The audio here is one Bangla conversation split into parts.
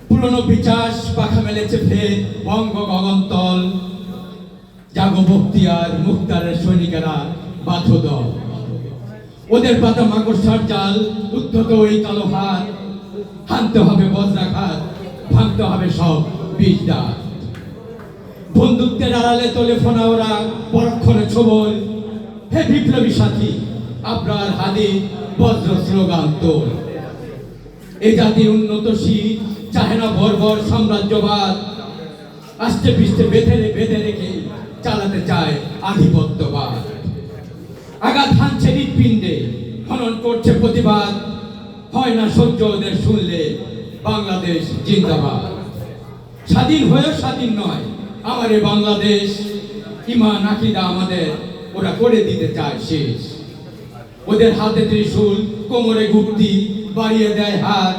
পুরনো বিচাস পাখা মেলেছে ফের বঙ্গ গগনতল, জাগো বখতিয়ার মুখতারের সৈনিকেরা বাঁধো দল। ওদের পাতা মাকড়সার জাল, উদ্ধত ওই কালো হাত, হানতে হবে বজ্রাঘাত, ভাঙতে হবে সব বীজ দাঁত। বন্দুকদের আড়ালে তোলে ফোনা ওরা পরক্ষণে ছবল, হে বিপ্লবী সাথী আপনার হাদি বজ্র স্লোগান তোল। এ জাতির উন্নতশীল চাহে না বর্বর সাম্রাজ্যবাদ, আস্তে পিস্তে বেঁধে রেখে চালাতে চায় আধিপত্যবাদ। আঘাত হানছে হৃৎপিণ্ডে, খনন করছে প্রতিবাদ, হয় না সহ্য ওদের শুনলে বাংলাদেশ জিন্দাবাদ। স্বাধীন হয়েও স্বাধীন নয় আমার এ বাংলাদেশ, ইমান আকিদা আমাদের ওরা করে দিতে চায় শেষ। ওদের হাতে ত্রিশূল, কোমরে গুপ্তি, বাড়িয়ে দেয় হাত,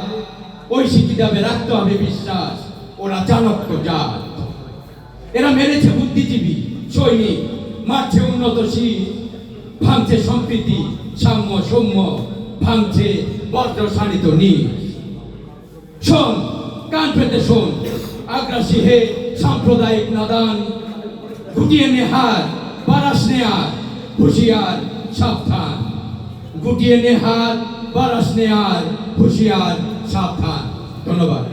ঐশী কিতাবে রাখতে হবে বিশ্বাস, ওরা চাণক্য জাত। এরা মেরেছে বুদ্ধিজীবী সৈনিক, মারছে উন্নতশীল, ভাঙছে সম্প্রীতি সাম্য সৌম্য, ভাঙছে বজ্র শানিত নীল। শোন কান পেতে শোন আগ্রাসী হে সাম্প্রদায়িক নাদান, গুটিয়ে নে হাত বারাস নেয়ার হুঁশিয়ার সাবধান। গুটিয়ে নে হাত বারাস নেয়ার হুঁশিয়ার সাবধান। ধন্যবাদ।